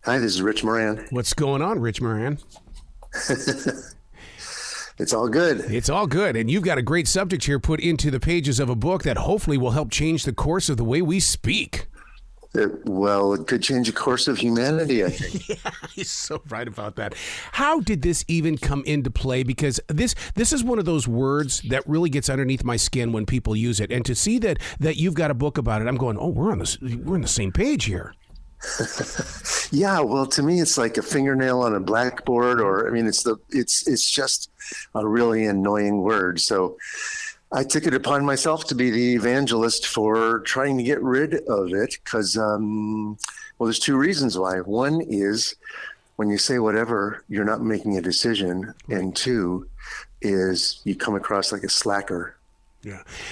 Hi, this is Rich Moran. What's going on, Rich Moran? It's all good. It's all good. And you've got a great subject here put into the pages of a book that hopefully will help change the course of the way we speak. It could change the course of humanity, I think. Yeah, he's so right about that. How did this even come into play? Because this is one of those words that really gets underneath my skin when people use it. And to see that you've got a book about it, I'm going, oh, we're on the same page here. Yeah, well, to me, it's like a fingernail on a blackboard, it's just a really annoying word. So I took it upon myself to be the evangelist for trying to get rid of it because, there's two reasons why. One is when you say whatever, you're not making a decision. And two is you come across like a slacker.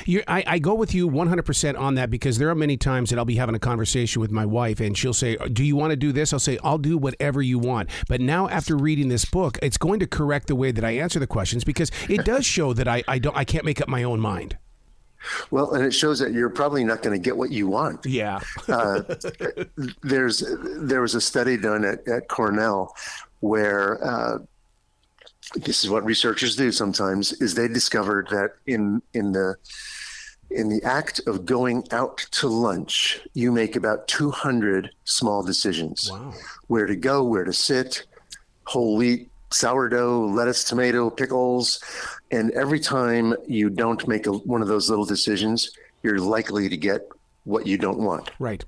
Yeah, I go with you 100% on that because there are many times that I'll be having a conversation with my wife and she'll say, do you want to do this? I'll say, I'll do whatever you want. But now after reading this book, it's going to correct the way that I answer the questions because it does show that I can't make up my own mind. Well, and it shows that you're probably not going to get what you want. Yeah. There was a study done at Cornell where this is what researchers do sometimes, is they discovered that in the act of going out to lunch, you make about 200 small decisions. Wow. Where to go, where to sit, whole wheat, sourdough, lettuce, tomato, pickles. And every time you don't make one of those little decisions, you're likely to get what you don't want. Right.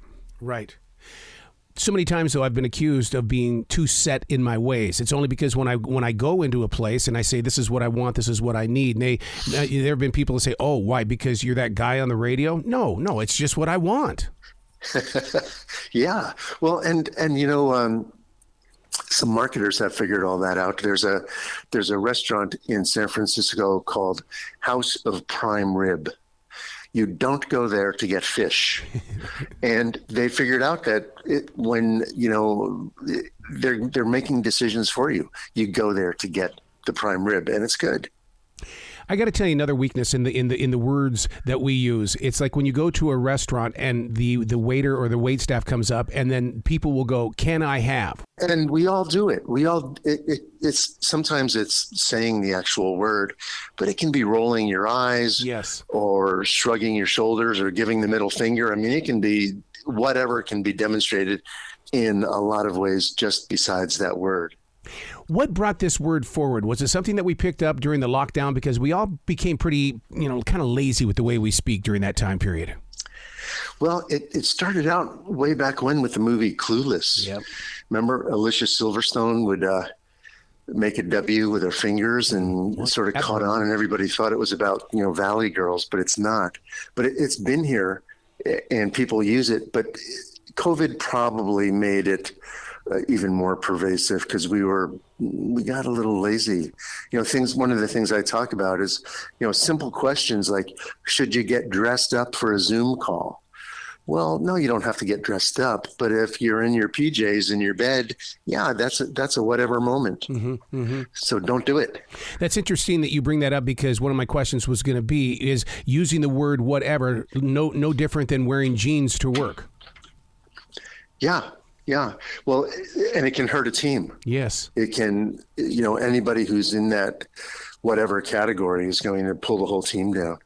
So many times, though, I've been accused of being too set in my ways. It's only because when I go into a place and I say, this is what I want, this is what I need, and there have been people who say, oh, why? Because you're that guy on the radio? No, it's just what I want. Yeah. Well, and some marketers have figured all that out. There's a restaurant in San Francisco called House of Prime Rib. You don't go there to get fish. And they figured out that when they're making decisions for you, you go there to get the prime rib, and it's good. I got to tell you another weakness in the words that we use. It's like when you go to a restaurant and the waiter or the waitstaff comes up, and then people will go, "Can I have?" And we all do it. It's sometimes it's saying the actual word, but it can be rolling your eyes, yes, or shrugging your shoulders, or giving the middle finger. I mean, it can be whatever can be demonstrated in a lot of ways, just besides that word. What brought this word forward? Was it something that we picked up during the lockdown? Because we all became pretty, kind of lazy with the way we speak during that time period. Well, it started out way back when with the movie Clueless. Yep. Remember, Alicia Silverstone would make a W with her fingers and sort of caught on, and everybody thought it was about, Valley Girls, but it's not. But it's been here, and people use it. But COVID probably made it even more pervasive because we got a little lazy. One of the things I talk about is, simple questions like, should you get dressed up for a Zoom call? Well, no, you don't have to get dressed up, but if you're in your PJs in your bed, yeah, that's a whatever moment. Mm-hmm, mm-hmm. So don't do it. That's interesting that you bring that up because one of my questions was going to be, is using the word whatever no different than wearing jeans to work? Yeah. Well, and it can hurt a team. Yes. It can, anybody who's in that whatever category is going to pull the whole team down.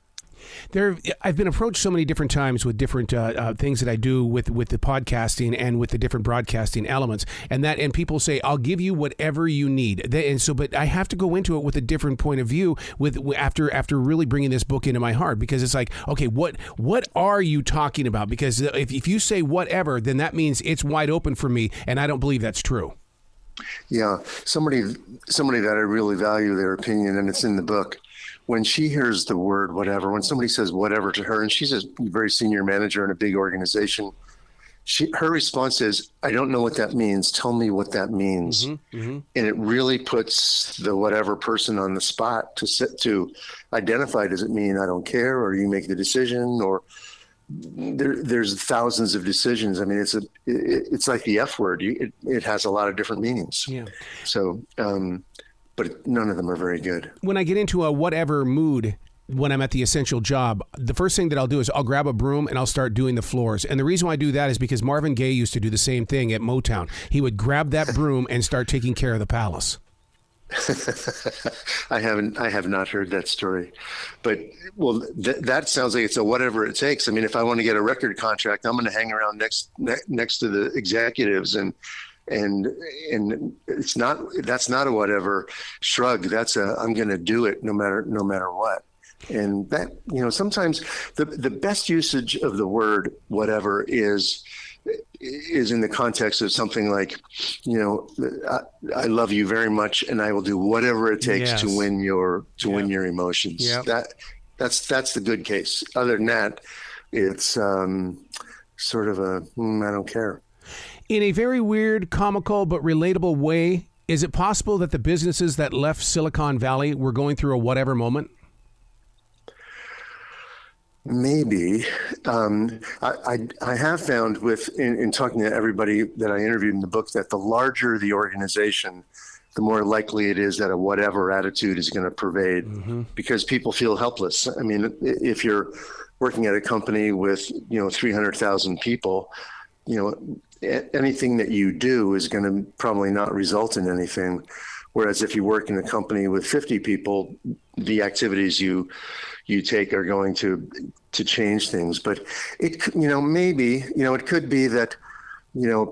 I've been approached so many different times with different things that I do with the podcasting and with the different broadcasting elements, and people say, "I'll give you whatever you need." But I have to go into it with a different point of view after really bringing this book into my heart, because it's like, okay, what are you talking about? Because if you say whatever, then that means it's wide open for me, and I don't believe that's true. Yeah, somebody that I really value their opinion, and it's in the book. When she hears the word whatever, when somebody says whatever to her, and she's a very senior manager in a big organization, her response is, I don't know what that means. Tell me what that means. Mm-hmm, mm-hmm. And it really puts the whatever person on the spot to identify, does it mean I don't care, or you make the decision, or there's thousands of decisions. I mean, it's like the F word. It has a lot of different meanings. Yeah. So, but none of them are very good. When I get into a whatever mood, when I'm at the essential job, the first thing that I'll do is I'll grab a broom and I'll start doing the floors. And the reason why I do that is because Marvin Gaye used to do the same thing at Motown. He would grab that broom and start taking care of the palace. I have not heard that story, but that sounds like it's a whatever it takes. I mean, if I want to get a record contract, I'm going to hang around next to the executives and that's not a whatever shrug. That's I'm going to do it no matter what. And that, sometimes the best usage of the word whatever is in the context of something like, I love you very much and I will do whatever it takes to win your emotions. Yep. That's the good case. Other than that, it's sort of I don't care. In a very weird, comical, but relatable way, is it possible that the businesses that left Silicon Valley were going through a whatever moment? Maybe. I have found in talking to everybody that I interviewed in the book that the larger the organization, the more likely it is that a whatever attitude is going to pervade because people feel helpless. I mean, if you're working at a company with, 300,000 people, anything that you do is going to probably not result in anything. Whereas if you work in a company with 50 people, the activities you take are going to change things. But maybe, it could be that,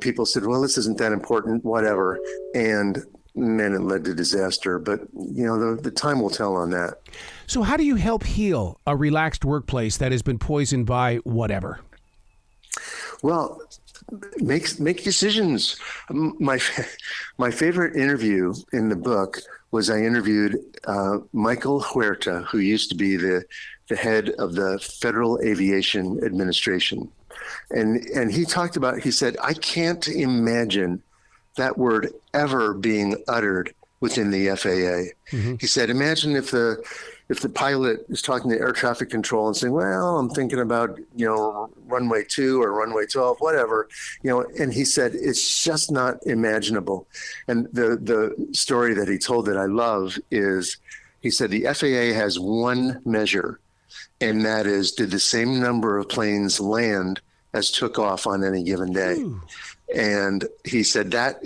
people said, well, this isn't that important, whatever. And then it led to disaster. But, the time will tell on that. So how do you help heal a relaxed workplace that has been poisoned by whatever? Well, make decisions. My favorite interview in the book was I interviewed Michael Huerta, who used to be the head of the Federal Aviation Administration. And he said, I can't imagine that word ever being uttered within the FAA. Mm-hmm. He said, imagine if the pilot is talking to air traffic control and saying, well, I'm thinking about, runway 2 or runway 12, whatever, and he said, it's just not imaginable. And the story that he told that I love is, he said, the FAA has one measure, and that is, did the same number of planes land as took off on any given day? Ooh. And he said that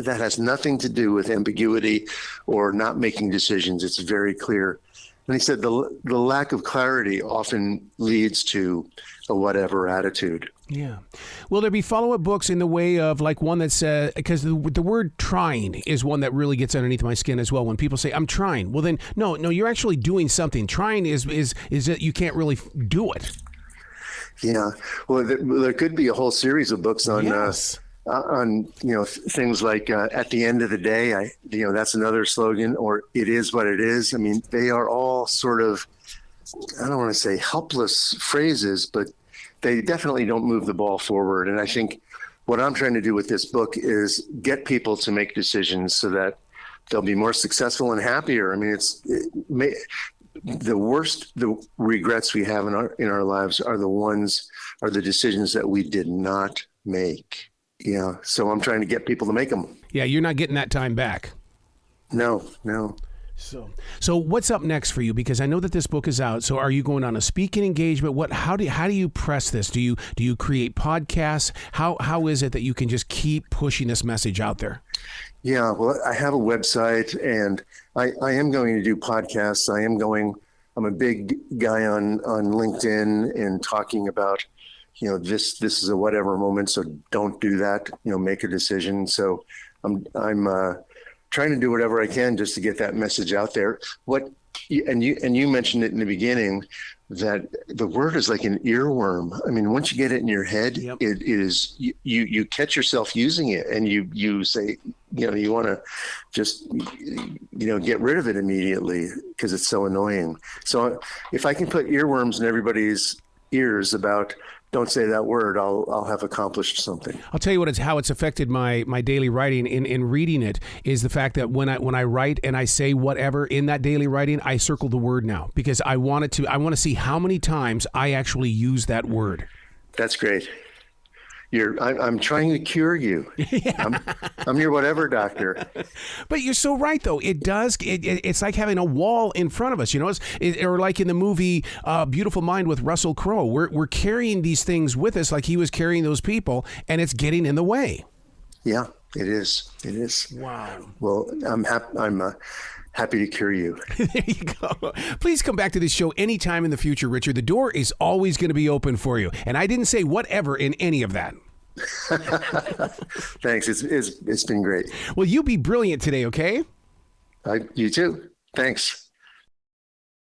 has nothing to do with ambiguity or not making decisions. It's very clear. And he said the lack of clarity often leads to a whatever attitude. Yeah. Will there be follow-up books in the way of like one that says, because the word trying is one that really gets underneath my skin as well. When people say, I'm trying. Well, then, no, you're actually doing something. Trying is that you can't really do it. Yeah, well, there could be a whole series of books on things like at the end of the day, that's another slogan, or it is what it is. I mean, they are all sort of, I don't want to say helpless phrases, but they definitely don't move the ball forward. And I think what I'm trying to do with this book is get people to make decisions so that they'll be more successful and happier. I mean, the regrets we have in our lives are the decisions that we did not make. Yeah. So I'm trying to get people to make them. Yeah. You're not getting that time back. No. So what's up next for you? Because I know that this book is out. So are you going on a speaking engagement? How do you press this? Do you create podcasts? How is it that you can just keep pushing this message out there? Yeah, well, I have a website and I am going to do podcasts. I'm a big guy on LinkedIn and talking about, this is a whatever moment. So don't do that, make a decision. So I'm trying to do whatever I can just to get that message out there. And you mentioned it in the beginning that the word is like an earworm. I mean, once you get it in your head, yep. It is, you catch yourself using it and you say, you want to just, get rid of it immediately because it's so annoying. So if I can put earworms in everybody's ears about don't say that word, I'll have accomplished something. I'll tell you how it's affected my daily writing in reading it is the fact that when I write and I say whatever in that daily writing, I circle the word now because I want to see how many times I actually use that word. That's great. I'm trying to cure you. I'm your whatever doctor. But you're so right, though. It does. It's like having a wall in front of us. You know, or like in the movie Beautiful Mind with Russell Crowe. We're carrying these things with us, like he was carrying those people, and it's getting in the way. Yeah, it is. It is. Wow. Well, I'm happy to cure you. There you go. Please come back to this show anytime in the future, Richard. The door is always going to be open for you. And I didn't say whatever in any of that. Thanks. It's been great. Well, you be brilliant today, okay? You too. Thanks.